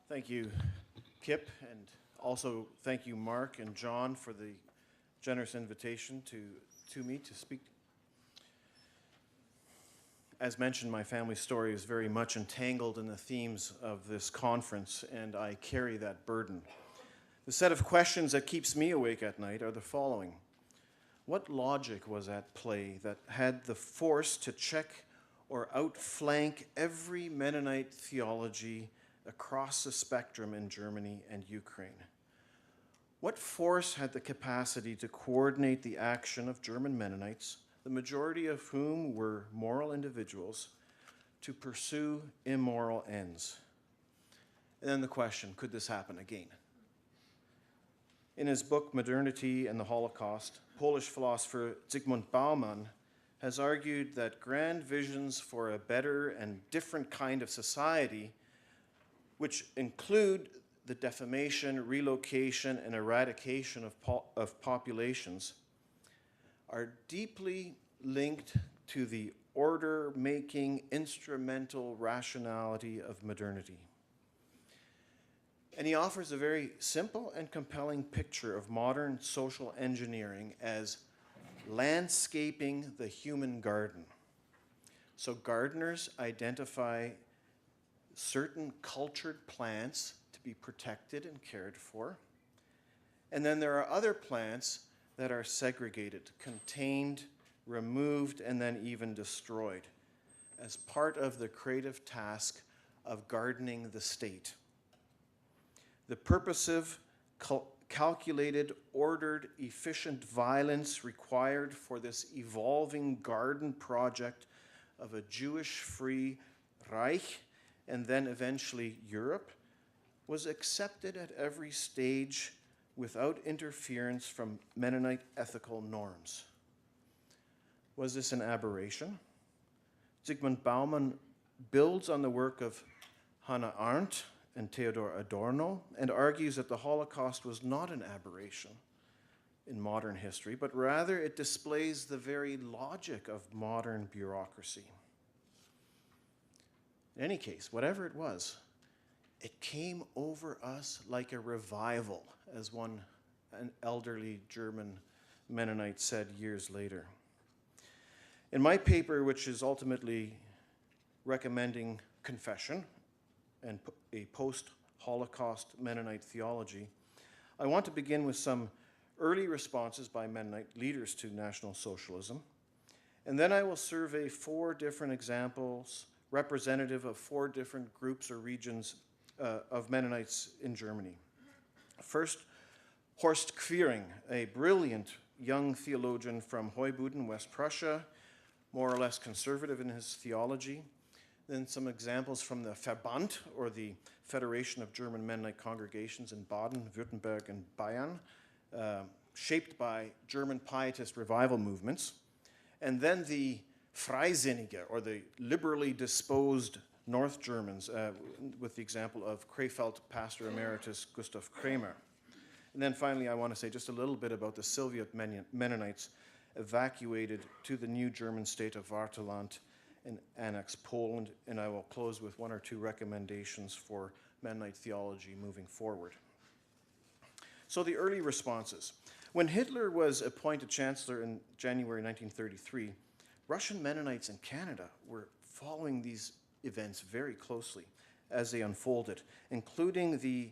Thank you, Kip, and also thank you, Mark and John, for the generous invitation to me to speak. As mentioned, my family story is very much entangled in the themes of this conference, and I carry that burden. The set of questions that keeps me awake at night are the following. What logic was at play that had the force to check or outflank every Mennonite theology across the spectrum in Germany and Ukraine? What force had the capacity to coordinate the action of German Mennonites, the majority of whom were moral individuals, to pursue immoral ends? And then the question, could this happen again? In his book, Modernity and the Holocaust, Polish philosopher Zygmunt Bauman has argued that grand visions for a better and different kind of society, which include the defamation, relocation, and eradication of populations, are deeply linked to the order-making, instrumental rationality of modernity. And he offers a very simple and compelling picture of modern social engineering as landscaping the human garden. So gardeners identify certain cultured plants to be protected and cared for. And then there are other plants that are segregated, contained, removed, and then even destroyed as part of the creative task of gardening the state. The purposive, calculated, ordered, efficient violence required for this evolving garden project of a Jewish-free Reich and then eventually Europe was accepted at every stage without interference from Mennonite ethical norms. Was this an aberration? Zygmunt Bauman builds on the work of Hannah Arendt and Theodor Adorno and argues that the Holocaust was not an aberration in modern history, but rather it displays the very logic of modern bureaucracy. In any case, whatever it was, it came over us like a revival, as an elderly German Mennonite said years later. In my paper, which is ultimately recommending confession and a post-Holocaust Mennonite theology, I want to begin with some early responses by Mennonite leaders to National Socialism, and then I will survey 4 different examples representative of 4 different groups or regions of Mennonites in Germany. First, Horst Quiring, a brilliant young theologian from Heubuden, West Prussia, more or less conservative in his theology. Then some examples from the Verband, or the Federation of German Mennonite Congregations in Baden, Württemberg, and Bayern, shaped by German pietist revival movements. And then the Freisinnige, or the liberally disposed North Germans, with the example of Krefeld Pastor Emeritus Gustav Kramer. And then finally, I want to say just a little bit about the Soviet Mennonites evacuated to the new German state of Vaterland and annexed Poland, and I will close with 1 or 2 recommendations for Mennonite theology moving forward. So the early responses. When Hitler was appointed chancellor in January 1933, Russian Mennonites in Canada were following these events very closely as they unfolded, including the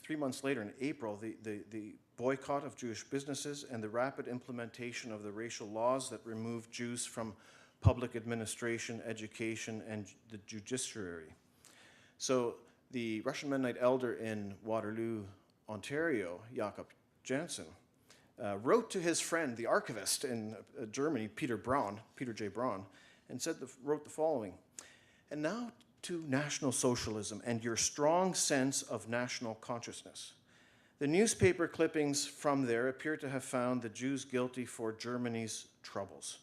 3 months later in April, the boycott of Jewish businesses and the rapid implementation of the racial laws that removed Jews from public administration, education, and the judiciary. So the Russian Mennonite elder in Waterloo, Ontario, Jakob Jansen, wrote to his friend, the archivist in Germany, Peter J. Braun, and wrote the following: "And now to National Socialism and your strong sense of national consciousness. The newspaper clippings from there appear to have found the Jews guilty for Germany's troubles.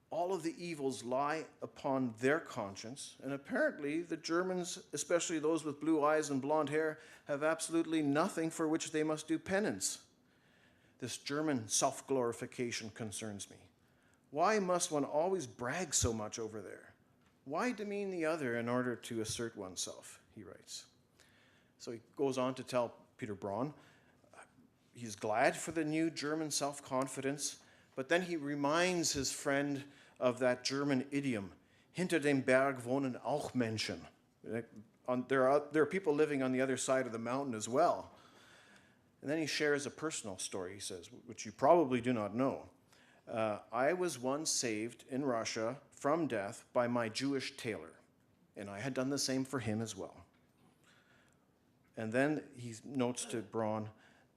All of the evils lie upon their conscience, and apparently the Germans, especially those with blue eyes and blonde hair, have absolutely nothing for which they must do penance. This German self-glorification concerns me. Why must one always brag so much over there? Why demean the other in order to assert oneself, he writes. So he goes on to tell Peter Braun he's glad for the new German self-confidence, but then he reminds his friend of that German idiom, hinter dem Berg wohnen auch Menschen. There are people living on the other side of the mountain as well. And then he shares a personal story, he says, which you probably do not know. I was once saved in Russia from death by my Jewish tailor, and I had done the same for him as well. And then he notes to Braun,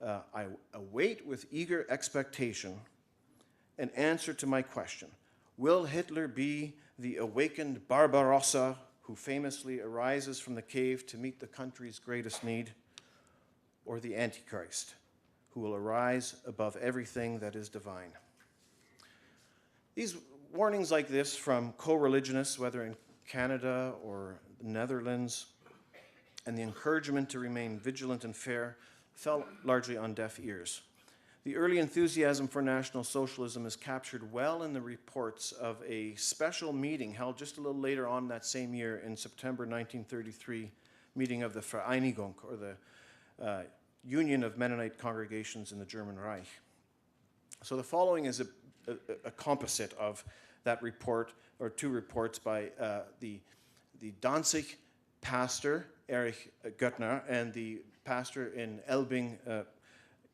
I await with eager expectation an answer to my question. Will Hitler be the awakened Barbarossa who famously arises from the cave to meet the country's greatest need, or the Antichrist who will arise above everything that is divine? These warnings like this from co-religionists, whether in Canada or the Netherlands, and the encouragement to remain vigilant and fair fell largely on deaf ears. The early enthusiasm for National Socialism is captured well in the reports of a special meeting held just a little later on that same year in September 1933, meeting of the Vereinigung, or the Union of Mennonite Congregations in the German Reich. So the following is a composite of that report, or two reports by the Danzig pastor, Erich Göttner, and the pastor in Elbing,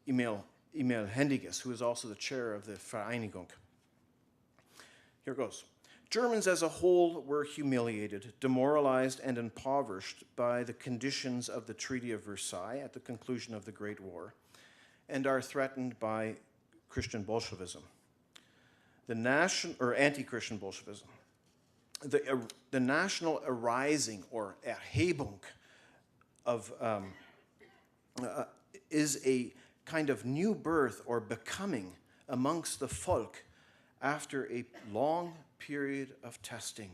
Emil Hendiges, who is also the chair of the Vereinigung. Here goes. Germans as a whole were humiliated, demoralized, and impoverished by the conditions of the Treaty of Versailles at the conclusion of the Great War, and are threatened by Christian Bolshevism. Anti-Christian Bolshevism. The national arising, or Erhebung, is a kind of new birth or becoming amongst the folk after a long period of testing.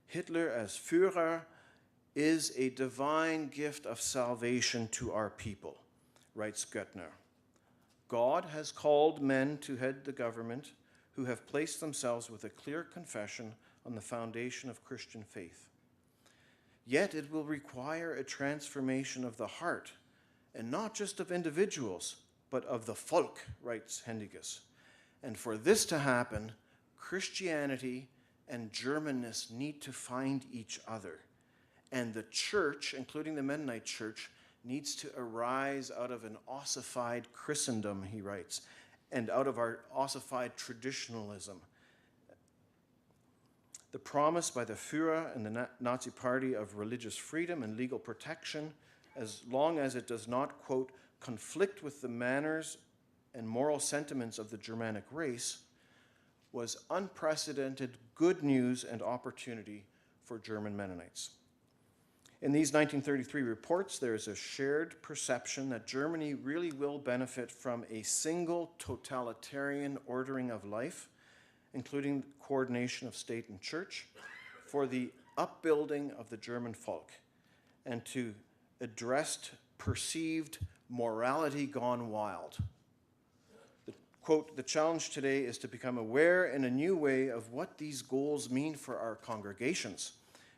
Hitler as Führer is a divine gift of salvation to our people, writes Göttner. God has called men to head the government who have placed themselves with a clear confession on the foundation of Christian faith. Yet it will require a transformation of the heart, and not just of individuals, but of the folk, writes Hendiges. And for this to happen, Christianity and Germanness need to find each other. And the church, including the Mennonite church, needs to arise out of an ossified Christendom, he writes, and out of our ossified traditionalism. The promise by the Führer and the Nazi Party of religious freedom and legal protection, as long as it does not, quote, conflict with the manners and moral sentiments of the Germanic race, was unprecedented good news and opportunity for German Mennonites. In these 1933 reports, there is a shared perception that Germany really will benefit from a single totalitarian ordering of life, including coordination of state and church, for the upbuilding of the German folk, and to address perceived morality gone wild. Quote, the challenge today is to become aware in a new way of what these goals mean for our congregations,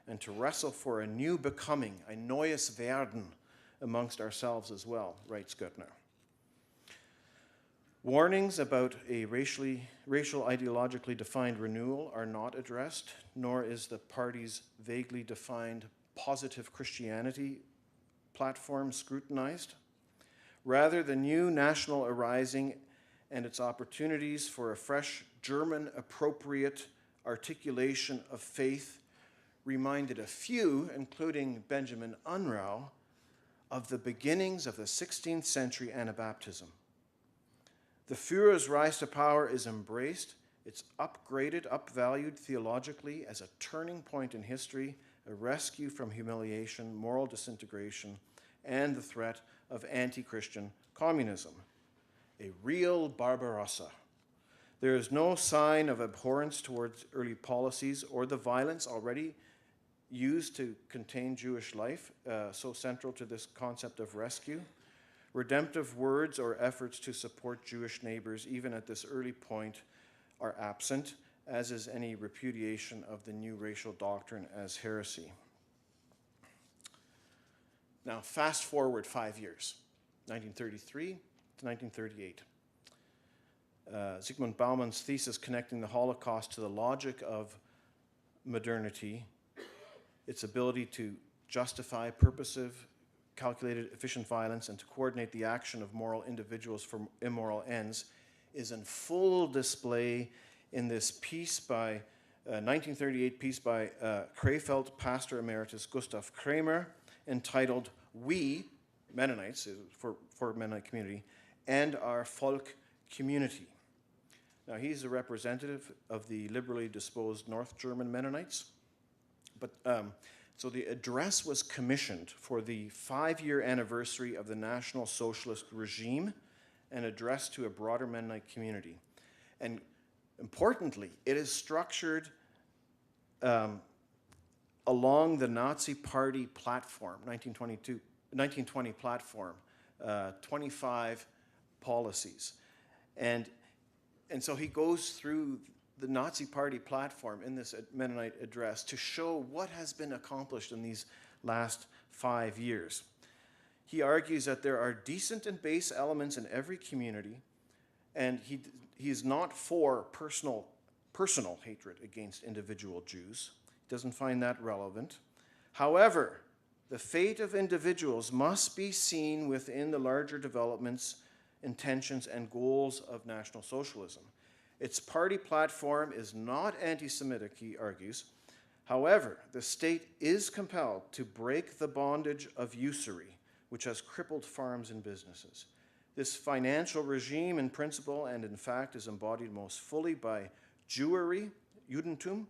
and to wrestle for a new becoming, a neues Werden, amongst ourselves as well, writes Göttner. Warnings about a racial ideologically defined renewal are not addressed, nor is the party's vaguely defined positive Christianity platform scrutinized. Rather, the new national arising and its opportunities for a fresh German appropriate articulation of faith reminded a few, including Benjamin Unruh, of the beginnings of the 16th century Anabaptism. The Führer's rise to power is embraced, it's upgraded, upvalued theologically as a turning point in history, a rescue from humiliation, moral disintegration, and the threat of anti-Christian communism. A real Barbarossa. There is no sign of abhorrence towards early policies or the violence already used to contain Jewish life, so central to this concept of rescue. Redemptive words or efforts to support Jewish neighbors, even at this early point, are absent, as is any repudiation of the new racial doctrine as heresy. Now, fast forward 5 years, 1933 to 1938. Zygmunt Bauman's thesis connecting the Holocaust to the logic of modernity, its ability to justify purposive, calculated, efficient violence and to coordinate the action of moral individuals for immoral ends, is in full display in this piece by 1938 piece by Krefeld pastor emeritus Gustav Kramer, entitled "We Mennonites," for Mennonite community, and our folk community. Now, he's a representative of the liberally disposed North German Mennonites, but so the address was commissioned for the 5-year anniversary of the National Socialist regime and addressed to a broader Mennonite community. And importantly, it is structured along the Nazi Party platform, 1920 platform, 25 policies. And so he goes through the Nazi Party platform in this Mennonite address to show what has been accomplished in these last 5 years. He argues that there are decent and base elements in every community, and he is not for personal hatred against individual Jews. He doesn't find that relevant. However, the fate of individuals must be seen within the larger developments, intentions, and goals of National Socialism. Its party platform is not anti-Semitic, he argues. However, the state is compelled to break the bondage of usury, which has crippled farms and businesses. This financial regime in principle and in fact is embodied most fully by Jewry, Judentum,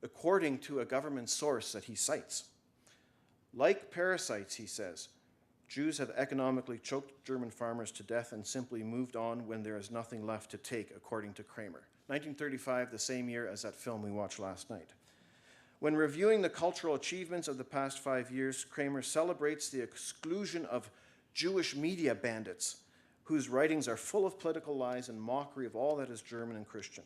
according to a government source that he cites. Like parasites, he says, Jews have economically choked German farmers to death and simply moved on when there is nothing left to take, according to Kramer. 1935, the same year as that film we watched last night. When reviewing the cultural achievements of the past 5 years, Kramer celebrates the exclusion of Jewish media bandits, whose writings are full of political lies and mockery of all that is German and Christian.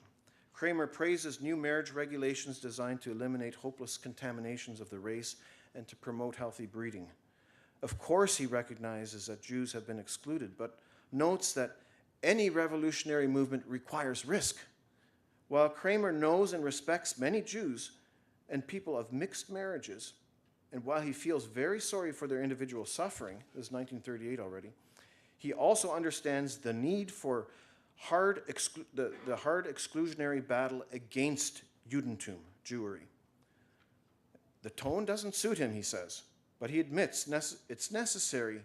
Kramer praises new marriage regulations designed to eliminate hopeless contaminations of the race and to promote healthy breeding. Of course, he recognizes that Jews have been excluded, but notes that any revolutionary movement requires risk. While Kramer knows and respects many Jews and people of mixed marriages, and while he feels very sorry for their individual suffering, this is 1938 already, he also understands the need for the hard exclusionary battle against Judentum, Jewry. The tone doesn't suit him, he says, but he admits it's necessary.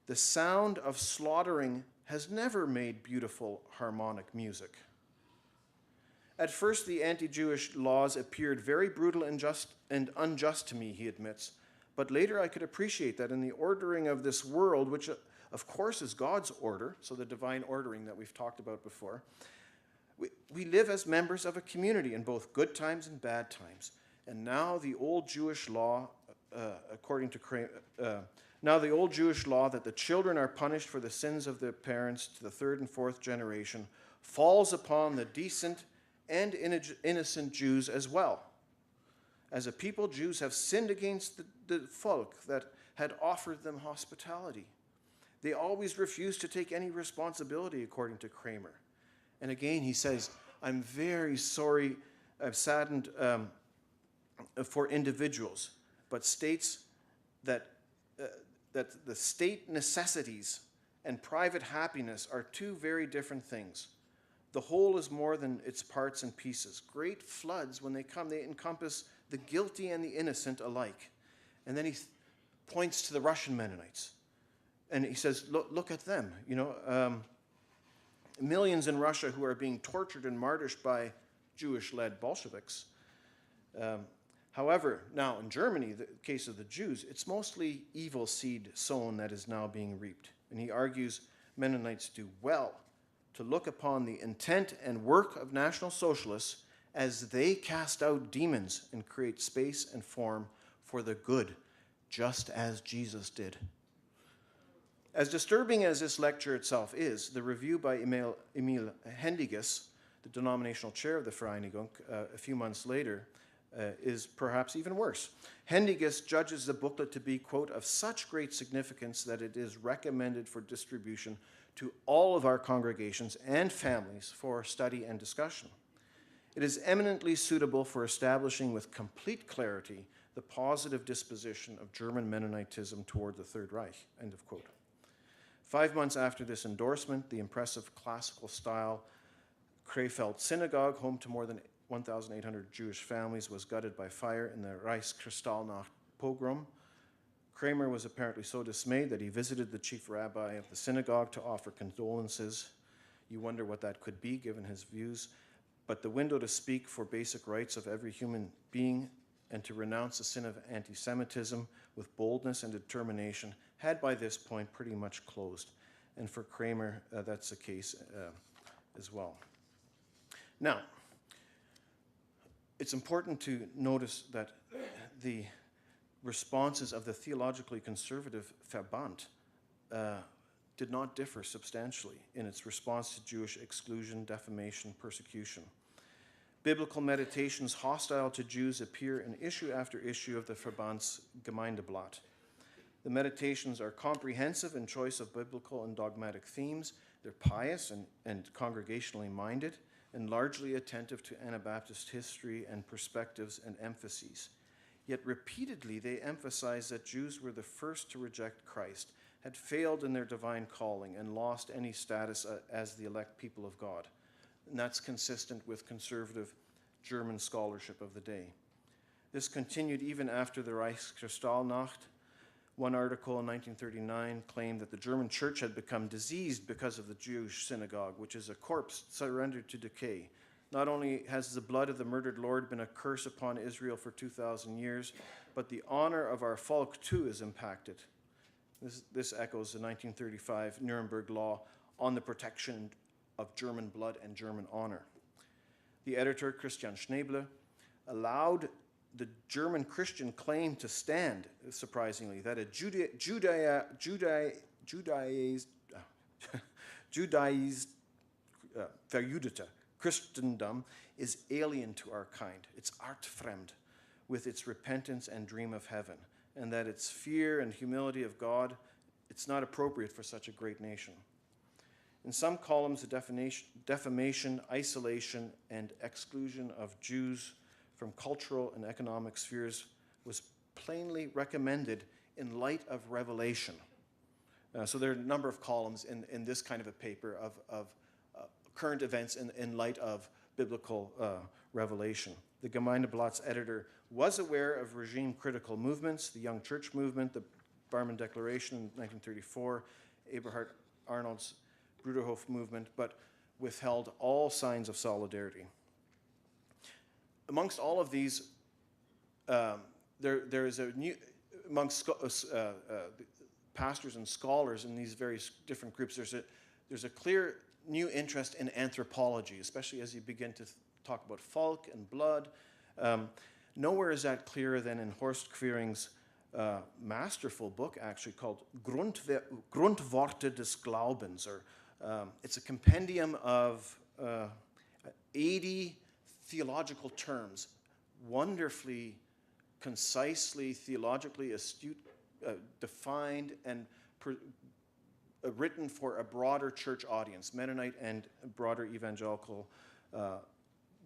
The sound of slaughtering has never made beautiful harmonic music. At first, the anti-Jewish laws appeared very brutal and unjust to me, he admits, but later I could appreciate that in the ordering of this world, which of course is God's order, so the divine ordering that we've talked about before, we live as members of a community in both good times and bad times. And now the old Jewish law, now the old Jewish law that the children are punished for the sins of their parents to the 3rd and 4th generation falls upon the decent and innocent Jews as well. As a people, Jews have sinned against the folk that had offered them hospitality. They always refused to take any responsibility, according to Kramer. And again, he says, I'm very sorry, I'm saddened for individuals, but states that the state necessities and private happiness are two very different things. The whole is more than its parts and pieces. Great floods, when they come, they encompass the guilty and the innocent alike. And then he points to the Russian Mennonites. And he says, look at them. Millions in Russia who are being tortured and martyred by Jewish-led Bolsheviks. However, now in Germany, the case of the Jews, it's mostly evil seed sown that is now being reaped. And he argues Mennonites do well to look upon the intent and work of National Socialists as they cast out demons and create space and form for the good, just as Jesus did. As disturbing as this lecture itself is, the review by Emil Hendiges, the denominational chair of the Vereinigung, a few months later, is perhaps even worse. Hendiges judges the booklet to be, quote, of such great significance that it is recommended for distribution to all of our congregations and families for study and discussion. It is eminently suitable for establishing with complete clarity the positive disposition of German Mennonitism toward the Third Reich, end of quote. 5 months after this endorsement, the impressive classical style Krefeld Synagogue, home to more than 1,800 Jewish families, was gutted by fire in the Reichskristallnacht pogrom. Kramer was apparently so dismayed that he visited the chief rabbi of the synagogue to offer condolences. You wonder what that could be, given his views. But the window to speak for basic rights of every human being and to renounce the sin of anti-Semitism with boldness and determination had by this point pretty much closed. And for Kramer, that's the case as well. Now, it's important to notice that the responses of the theologically conservative Verband did not differ substantially in its response to Jewish exclusion, defamation, persecution. Biblical meditations hostile to Jews appear in issue after issue of the Verband's Gemeindeblatt. The meditations are comprehensive in choice of biblical and dogmatic themes. They're pious and congregationally minded, and largely attentive to Anabaptist history and perspectives and emphases. Yet repeatedly they emphasize that Jews were the first to reject Christ, had failed in their divine calling, and lost any status as the elect people of God. And that's consistent with conservative German scholarship of the day. This continued even after the Reichskristallnacht. One article in 1939 claimed that the German church had become diseased because of the Jewish synagogue, which is a corpse surrendered to decay. Not only has the blood of the murdered Lord been a curse upon Israel for 2,000 years, but the honor of our folk too is impacted. This echoes the 1935 Nuremberg law on the protection of German blood and German honor. The editor, Christian Schneeble, allowed the German Christian claim to stand, surprisingly, that a Judaized verjudete Christendom is alien to our kind. It's artfremd, with its repentance and dream of heaven, and that its fear and humility of God, it's not appropriate for such a great nation. In some columns, the defamation, isolation, and exclusion of Jews from cultural and economic spheres was plainly recommended in light of revelation. So there are a number of columns in this kind of a paper of current events in light of biblical revelation. The Gemeindeblatt's editor was aware of regime-critical movements, the Young Church movement, the Barmen Declaration in 1934, Eberhard Arnold's Bruderhof movement, but withheld all signs of solidarity. Amongst all of these, there is a new, amongst pastors and scholars in these various different groups, there's a clear new interest in anthropology, especially as you begin to talk about folk and blood. Nowhere is that clearer than in Horst Quering's masterful book, actually, called Grundworte des Glaubens, or it's a compendium of 80 theological terms, wonderfully, concisely, theologically astute, defined, and written for a broader church audience, Mennonite and broader evangelical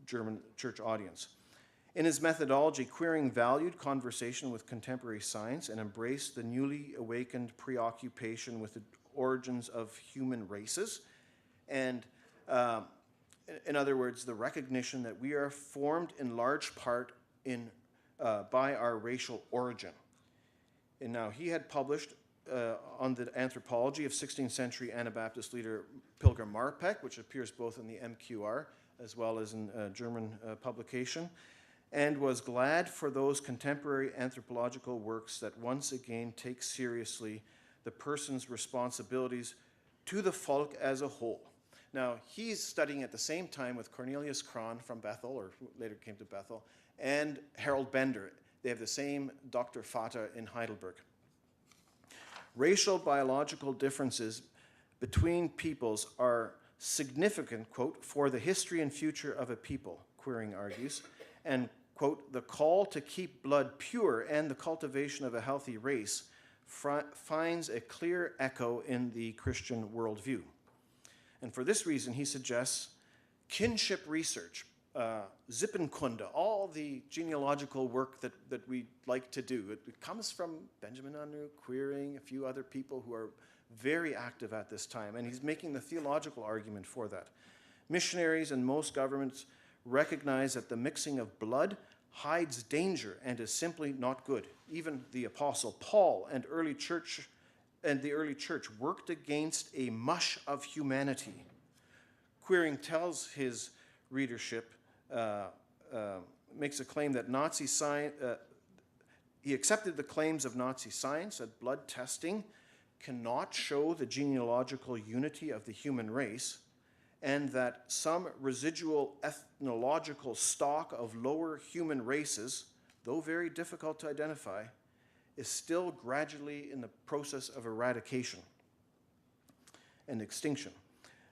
German church audience. In his methodology, Queering valued conversation with contemporary science and embraced the newly awakened preoccupation with the origins of human races, and in other words, the recognition that we are formed in large part by our racial origin. And now he had published on the anthropology of 16th century Anabaptist leader Pilgrim Marpeck, which appears both in the MQR as well as in German publication, and was glad for those contemporary anthropological works that once again take seriously the person's responsibilities to the folk as a whole. Now, he's studying at the same time with Cornelius Krahn from Bethel, or who later came to Bethel, and Harold Bender. They have the same Dr. Vater in Heidelberg. Racial biological differences between peoples are significant, quote, for the history and future of a people, Queering argues, and, quote, the call to keep blood pure and the cultivation of a healthy race finds a clear echo in the Christian worldview. And for this reason, he suggests kinship research, Zippenkunde, all the genealogical work that we like to do. It comes from Benjamin Unruh, Queering, a few other people who are very active at this time, and he's making the theological argument for that. Missionaries and most governments recognize that the mixing of blood hides danger and is simply not good. Even the Apostle Paul and the early church worked against a mush of humanity. Queering tells his readership, makes a claim that Nazi science, he accepted the claims of Nazi science that blood testing cannot show the genealogical unity of the human race, and that some residual ethnological stock of lower human races, though very difficult to identify, is still gradually in the process of eradication and extinction.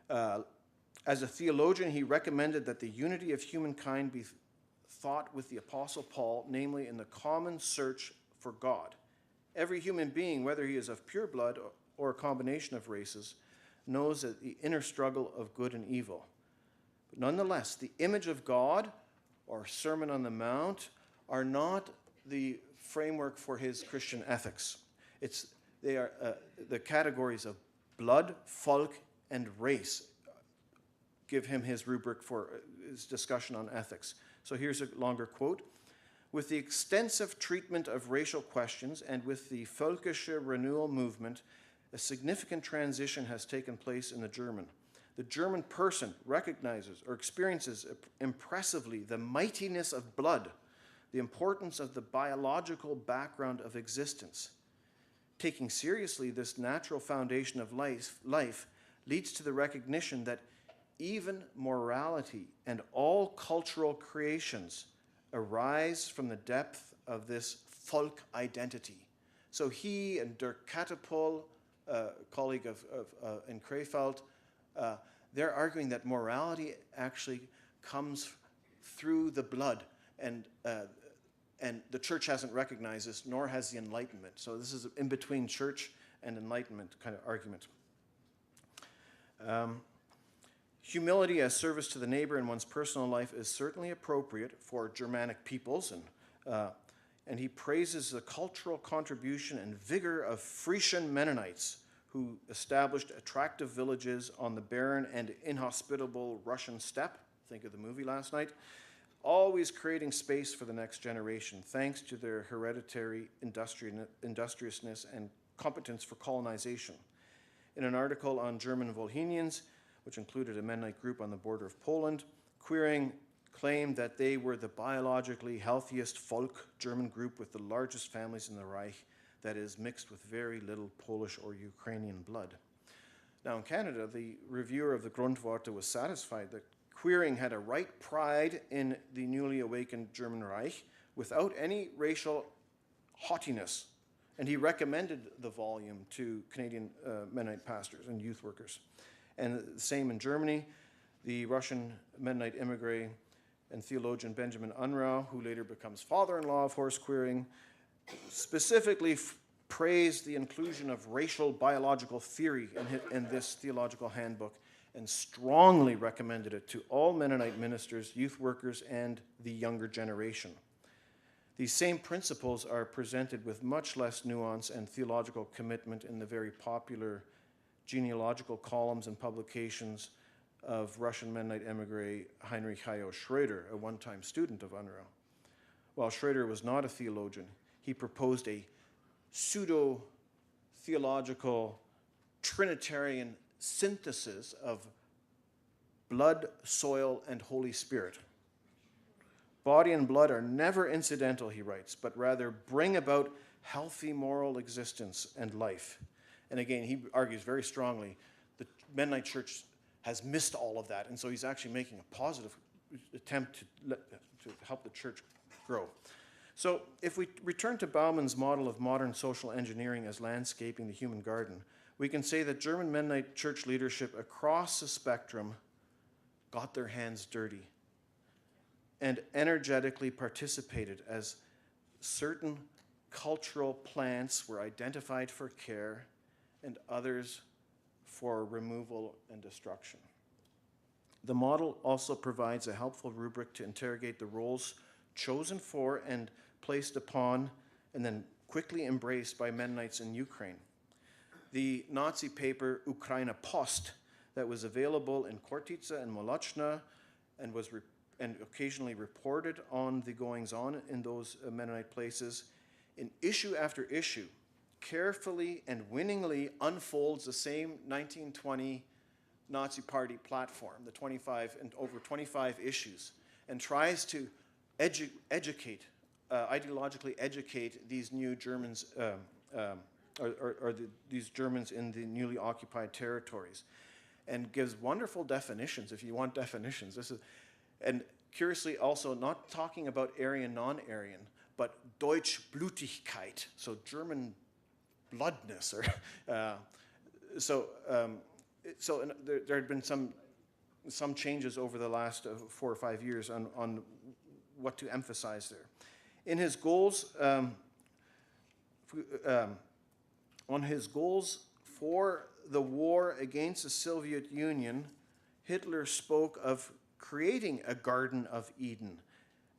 As a theologian, he recommended that the unity of humankind be thought with the Apostle Paul, namely in the common search for God. Every human being, whether he is of pure blood or a combination of races, knows that the inner struggle of good and evil. But nonetheless, the image of God or Sermon on the Mount are not the framework for his Christian ethics. They are the categories of blood, folk, and race give him his rubric for his discussion on ethics. So here's a longer quote. With the extensive treatment of racial questions and with the Völkische Renewal movement, a significant transition has taken place in the German. The German person recognizes or experiences impressively the mightiness of blood, the importance of the biological background of existence. Taking seriously this natural foundation of life leads to the recognition that even morality and all cultural creations arise from the depth of this folk identity. So he and Dirk Catapult, a colleague in Krefeld, they're arguing that morality actually comes through the blood, and the church hasn't recognized this, nor has the Enlightenment. So this is an in-between church and Enlightenment kind of argument. Humility as service to the neighbor in one's personal life is certainly appropriate for Germanic peoples, and he praises the cultural contribution and vigor of Frisian Mennonites, who established attractive villages on the barren and inhospitable Russian steppe, think of the movie last night, always creating space for the next generation, thanks to their hereditary industriousness and competence for colonization. In an article on German Volhynians, which included a Mennonite group on the border of Poland, Queering claimed that they were the biologically healthiest folk German group with the largest families in the Reich, that is, mixed with very little Polish or Ukrainian blood. Now in Canada, the reviewer of the Grundworte was satisfied that Queering had a right pride in the newly awakened German Reich without any racial haughtiness, and he recommended the volume to Canadian Mennonite pastors and youth workers. And the same in Germany. The Russian Mennonite immigrant and theologian Benjamin Unruh, who later becomes father-in-law of Horst Queering, specifically praised the inclusion of racial biological theory in this theological handbook and strongly recommended it to all Mennonite ministers, youth workers, and the younger generation. These same principles are presented with much less nuance and theological commitment in the very popular genealogical columns and publications of Russian Mennonite emigre Heinrich Hayo Schroeder, a one-time student of Unruh. While Schroeder was not a theologian, he proposed a pseudo-theological Trinitarian synthesis of blood, soil, and Holy Spirit. Body and blood are never incidental, he writes, but rather bring about healthy moral existence and life. And again, he argues very strongly the Mennonite church has missed all of that, and so he's actually making a positive attempt to help the church grow. So if we return to Bauman's model of modern social engineering as landscaping the human garden, we can say that German Mennonite church leadership across the spectrum got their hands dirty and energetically participated as certain cultural plants were identified for care and others for removal and destruction. The model also provides a helpful rubric to interrogate the roles chosen for and placed upon and then quickly embraced by Mennonites in Ukraine. The Nazi paper Ukraine Post that was available in Kortice and Molochna and was and occasionally reported on the goings-on in those Mennonite places, in issue after issue, carefully and winningly unfolds the same 1920 Nazi Party platform, the 25 and over 25 issues, and tries to educate, ideologically educate these new Germans, these Germans in the newly occupied territories, and gives wonderful definitions, if you want definitions. This is, and curiously also not talking about Aryan, non-Aryan, but Deutschblutigkeit, so German bloodness, or so there had been some changes over the last 4 or 5 years on what to emphasize there. In his goals, on his goals for the war against the Soviet Union, Hitler spoke of creating a Garden of Eden,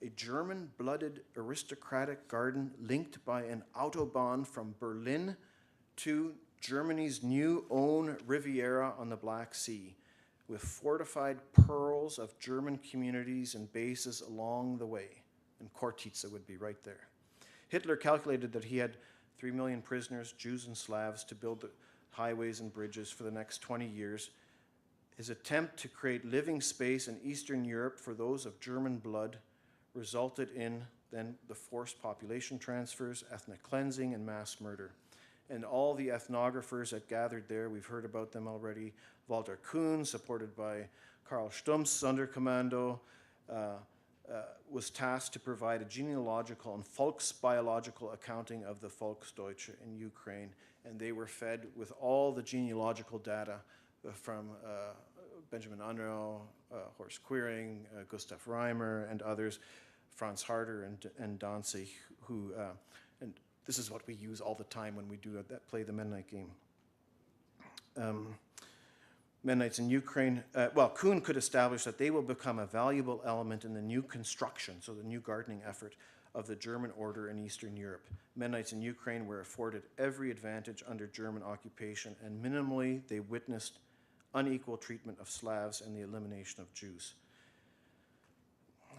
a German-blooded aristocratic garden linked by an autobahn from Berlin to Germany's new own Riviera on the Black Sea, with fortified pearls of German communities and bases along the way. And Kortice would be right there. Hitler calculated that he had 3 million prisoners, Jews and Slavs, to build the highways and bridges for the next 20 years. His attempt to create living space in Eastern Europe for those of German blood resulted in then the forced population transfers, ethnic cleansing, and mass murder. And all the ethnographers that gathered there, we've heard about them already. Walter Kuhn, supported by Karl Stumpf's Sonderkommando, was tasked to provide a genealogical and Volksbiological accounting of the Volksdeutsche in Ukraine, and they were fed with all the genealogical data from Benjamin Unruh, Horst Quiring, Gustav Reimer, and others, Franz Harder and Danzig, who, and this is what we use all the time when we do play the Mennonite game. Mennonites in Ukraine, well, Kuhn could establish that they will become a valuable element in the new construction, so the new gardening effort of the German order in Eastern Europe. Mennonites in Ukraine were afforded every advantage under German occupation, and minimally they witnessed unequal treatment of Slavs and the elimination of Jews.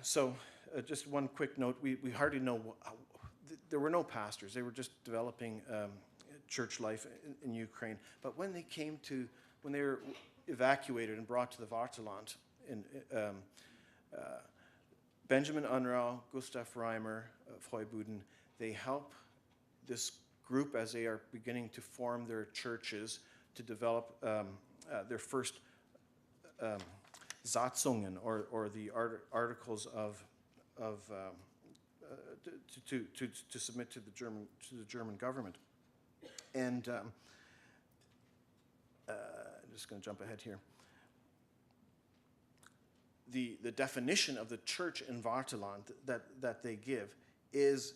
So just one quick note, we hardly know, there were no pastors, they were just developing church life in Ukraine. But when they were evacuated and brought to the Vaterland, Benjamin Unruh, Gustav Reimer, Freubuden, they help this group as they are beginning to form their churches to develop their first Satzungen, or the articles to submit to the German government. And I'm just going to jump ahead here. The definition of the church in Vaterland that they give is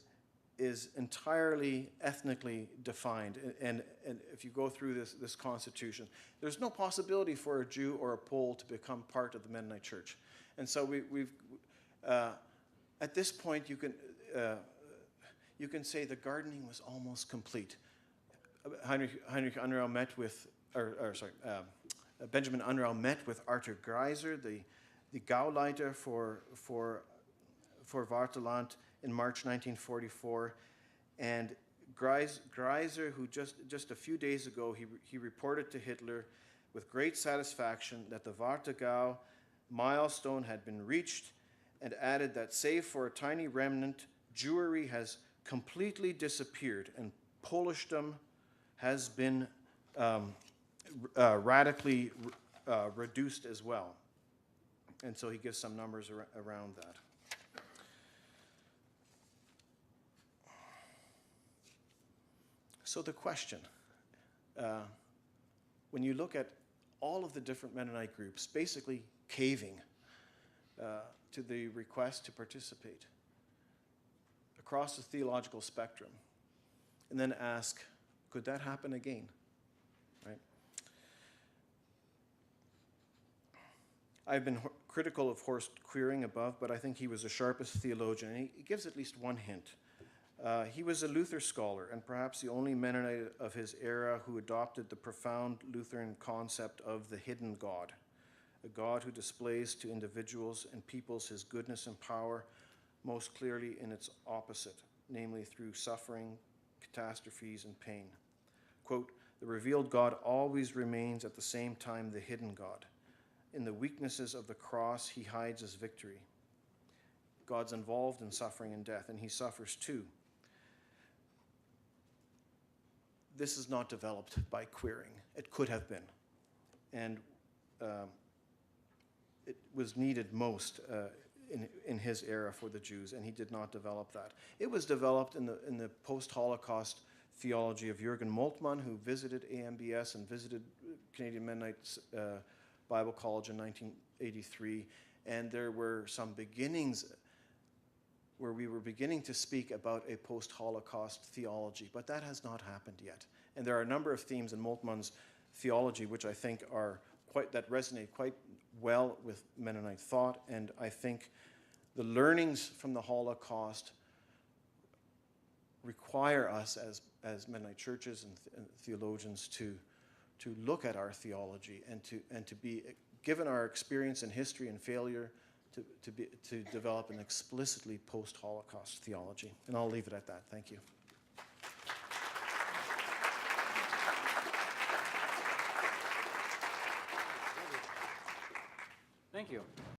entirely ethnically defined, and if you go through this constitution, there's no possibility for a Jew or a Pole to become part of the Mennonite Church. And so we've at this point you can say the gardening was almost complete. Heinrich Unruh met with, Benjamin Unruh met with Arthur Greiser, the Gauleiter for Vaterland in March 1944, and Greiser, who just a few days ago, he reported to Hitler with great satisfaction that the Warthegau milestone had been reached, and added that save for a tiny remnant, Jewry has completely disappeared, and Polishdom has been radically reduced as well. And so he gives some numbers around that. So the question, when you look at all of the different Mennonite groups basically caving to the request to participate across the theological spectrum, and then ask, could that happen again? Right? I've been critical of Horst Queering above, but I think he was the sharpest theologian, and he gives at least one hint. He was a Luther scholar, and perhaps the only Mennonite of his era who adopted the profound Lutheran concept of the hidden God, a God who displays to individuals and peoples his goodness and power most clearly in its opposite, namely through suffering, catastrophes, and pain. Quote, "The revealed God always remains at the same time the hidden God. In the weaknesses of the cross, he hides his victory. God's involved in suffering and death, and he suffers too." This is not developed by Queering. It could have been. And it was needed most in his era for the Jews, and he did not develop that. It was developed in the post-Holocaust theology of Jürgen Moltmann, who visited AMBS and visited Canadian Mennonite Bible College in 1983, and there were some beginnings where we were beginning to speak about a post-Holocaust theology, but that has not happened yet. And there are a number of themes in Moltmann's theology which I think that resonate quite well with Mennonite thought, and I think the learnings from the Holocaust require us as Mennonite churches and theologians to look at our theology and to be, given our experience in history and failure, to develop an explicitly post-Holocaust theology. And I'll leave it at that. Thank you. Thank you.